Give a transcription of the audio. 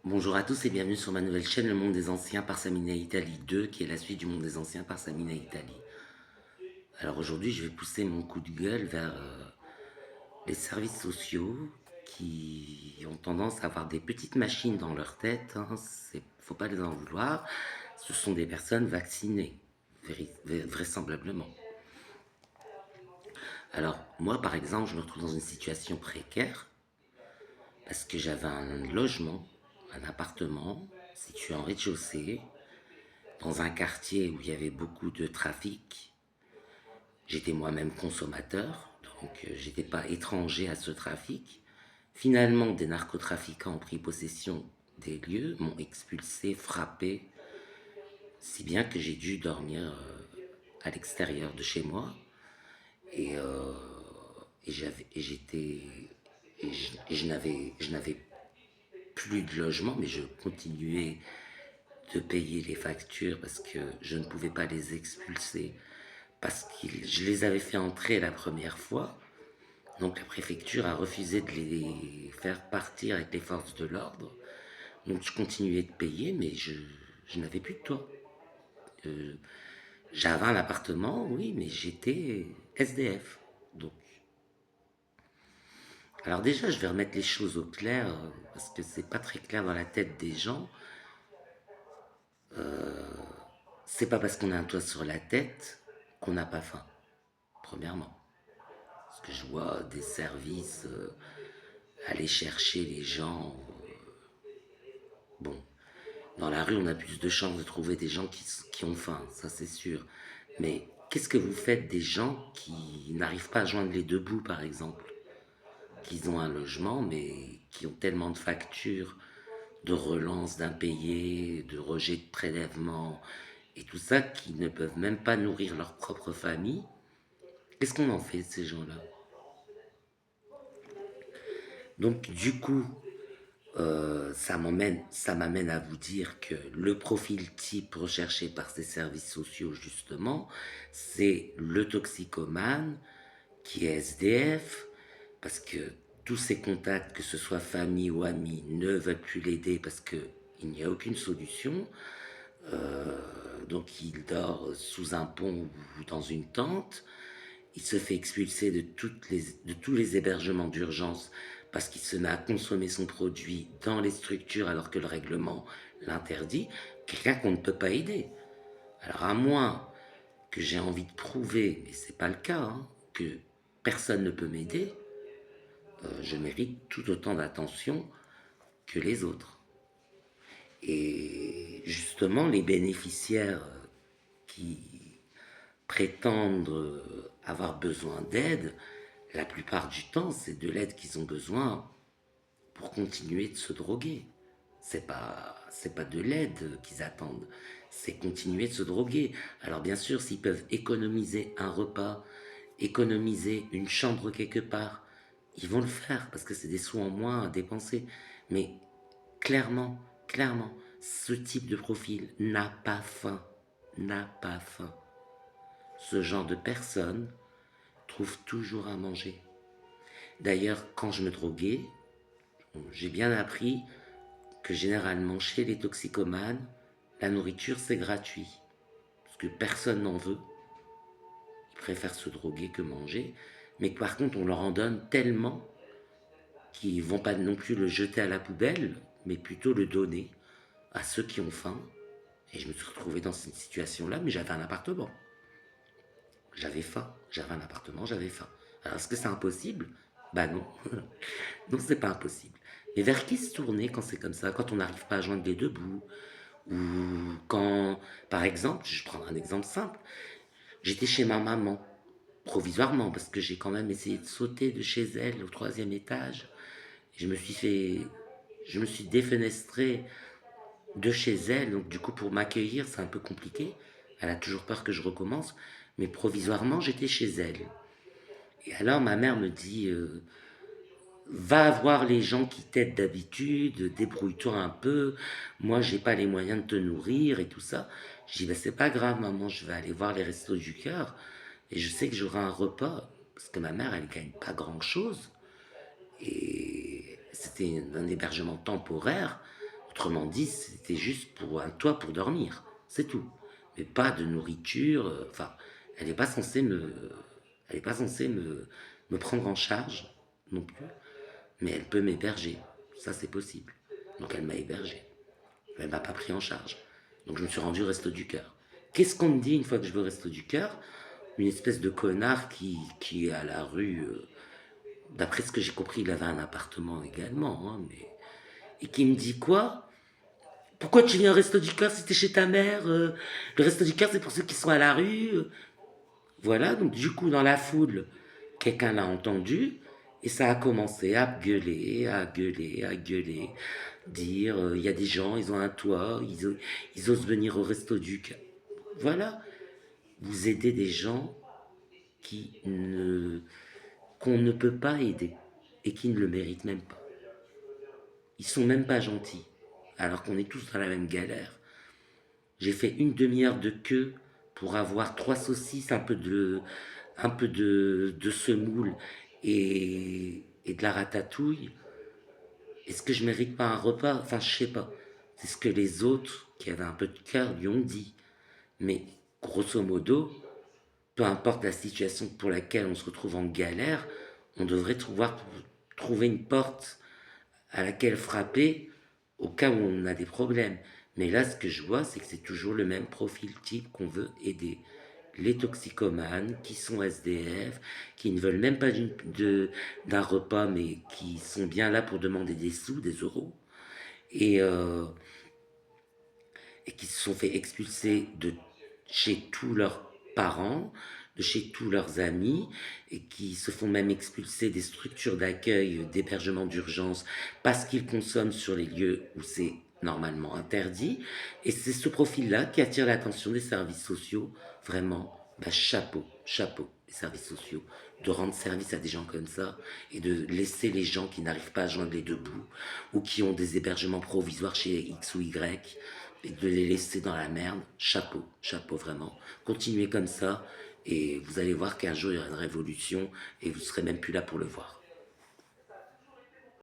Bonjour à tous et bienvenue sur ma nouvelle chaîne Le Monde des Anciens par Samina Italie 2, qui est la suite du Monde des Anciens par Samina Italie. Alors aujourd'hui, je vais pousser mon coup de gueule vers les services sociaux qui ont tendance à avoir des petites machines dans leur tête. Faut pas les en vouloir. Ce sont des personnes vaccinées, vraisemblablement. Alors moi, par exemple, je me retrouve dans une situation précaire parce que j'avais un logement, un appartement situé en rez-de-chaussée dans un quartier où il y avait beaucoup de trafic. J'étais moi-même consommateur, donc j'étais pas étranger à ce trafic. Finalement, des narcotrafiquants ont pris possession des lieux, m'ont expulsé, frappé, si bien que j'ai dû dormir à l'extérieur de chez moi. Et, euh, et j'avais, et j'étais, et je n'avais plus de logement, mais je continuais de payer les factures parce que je ne pouvais pas les expulser parce que je les avais fait entrer la première fois. Donc la préfecture a refusé de les faire partir avec les forces de l'ordre. Donc je continuais de payer, mais je n'avais plus de toit. Euh, J'avais un appartement, oui, mais j'étais SDF. Donc, alors déjà, je vais remettre les choses au clair parce que c'est pas très clair dans la tête des gens. C'est pas parce qu'on a un toit sur la tête qu'on n'a pas faim, premièrement. Parce que je vois des services aller chercher les gens. Bon, dans la rue, on a plus de chances de trouver des gens qui ont faim, ça c'est sûr. Mais qu'est-ce que vous faites des gens qui n'arrivent pas à joindre les deux bouts, par exemple? Qu'ils ont un logement, mais qui ont tellement de factures, de relance d'impayés, de rejet de prélèvements, et tout ça, qu'ils ne peuvent même pas nourrir leur propre famille. Qu'est-ce qu'on en fait de ces gens-là? Donc, du coup, ça m'amène à vous dire que le profil type recherché par ces services sociaux, justement, c'est le toxicomane qui est SDF, parce que tous ses contacts, que ce soit famille ou amis, ne veulent plus l'aider parce qu'il n'y a aucune solution. Donc il dort sous un pont ou dans une tente. Il se fait expulser de tous les hébergements d'urgence parce qu'il se met à consommer son produit dans les structures alors que le règlement l'interdit. Quelqu'un qu'on ne peut pas aider. Alors à moins que j'ai envie de prouver, mais c'est pas le cas, que personne ne peut m'aider, je mérite tout autant d'attention que les autres. Et justement, les bénéficiaires qui prétendent avoir besoin d'aide, la plupart du temps, c'est de l'aide qu'ils ont besoin pour continuer de se droguer. C'est pas de l'aide qu'ils attendent, c'est continuer de se droguer. Alors bien sûr, s'ils peuvent économiser un repas, économiser une chambre quelque part, ils vont le faire parce que c'est des sous en moins à dépenser. Mais clairement, ce type de profil n'a pas faim, n'a pas faim. Ce genre de personne trouve toujours à manger. D'ailleurs, quand je me droguais, j'ai bien appris que généralement chez les toxicomanes, la nourriture c'est gratuit. Parce que personne n'en veut. Ils préfèrent se droguer que manger. Mais par contre, on leur en donne tellement qu'ils ne vont pas non plus le jeter à la poubelle, mais plutôt le donner à ceux qui ont faim. Et je me suis retrouvé dans cette situation-là, mais j'avais un appartement. J'avais faim. J'avais un appartement, j'avais faim. Alors est-ce que c'est impossible? Bah non. Non, c'est pas impossible. Mais vers qui se tourner quand c'est comme ça, quand on n'arrive pas à joindre les deux bouts? Ou quand, par exemple, je prends un exemple simple, j'étais chez ma maman, provisoirement, parce que j'ai quand même essayé de sauter de chez elle au troisième étage. Je me suis défenestré de chez elle, donc du coup pour m'accueillir c'est un peu compliqué. Elle a toujours peur que je recommence, mais provisoirement j'étais chez elle. Et alors ma mère me dit, va voir les gens qui t'aident d'habitude, débrouille-toi un peu. Moi, j'ai pas les moyens de te nourrir et tout ça. Je dis, bah, c'est pas grave, maman, je vais aller voir les restos du cœur et je sais que j'aurai un repas. Parce que ma mère, elle gagne pas grand chose et c'était un hébergement temporaire. Autrement dit, c'était juste pour un toit pour dormir, c'est tout. Mais pas de nourriture, enfin, elle n'est pas censée me, elle n'est pas censée me prendre en charge non plus, mais elle peut m'héberger, ça c'est possible. Donc elle m'a hébergé, elle m'a pas pris en charge. Donc je me suis rendu au Resto du Cœur. Qu'est-ce qu'on me dit une fois que je vais au Resto du Cœur? Une espèce de connard qui est à la rue, d'après ce que j'ai compris, il avait un appartement également, hein, mais... Et qui me dit quoi? Pourquoi tu viens au Resto du Cœur si t'es chez ta mère? Le Resto du Cœur, c'est pour ceux qui sont à la rue. Voilà, donc du coup, dans la foule, quelqu'un l'a entendu, et ça a commencé à gueuler, à gueuler, à gueuler, dire, il y a des gens, ils ont un toit, ils osent venir au Resto du Cœur. Voilà, vous aidez des gens qui ne, qu'on ne peut pas aider, et qui ne le méritent même pas. Ils sont même pas gentils, alors qu'on est tous dans la même galère. J'ai fait une demi-heure de queue pour avoir 3 saucisses, un peu de semoule et de la ratatouille. Est-ce que je mérite pas un repas? Enfin, je sais pas. C'est ce que les autres, qui avaient un peu de cœur, lui ont dit. Mais grosso modo, peu importe la situation pour laquelle on se retrouve en galère, on devrait trouver une porte à laquelle frapper au cas où on a des problèmes. Mais là, ce que je vois, c'est que c'est toujours le même profil type qu'on veut aider. Les toxicomanes qui sont SDF, qui ne veulent même pas d'un repas, mais qui sont bien là pour demander des sous, des euros, et, euh, et qui se sont fait expulser de chez tous leurs parents, de chez tous leurs amis, et qui se font même expulser des structures d'accueil, d'hébergement d'urgence, parce qu'ils consomment sur les lieux où c'est normalement interdit. Et c'est ce profil-là qui attire l'attention des services sociaux. Vraiment, bah, chapeau, chapeau, les services sociaux, de rendre service à des gens comme ça et de laisser les gens qui n'arrivent pas à joindre les deux bouts ou qui ont des hébergements provisoires chez X ou Y et de les laisser dans la merde. Chapeau, chapeau vraiment. Continuez comme ça et vous allez voir qu'un jour il y aura une révolution et vous serez même plus là pour le voir.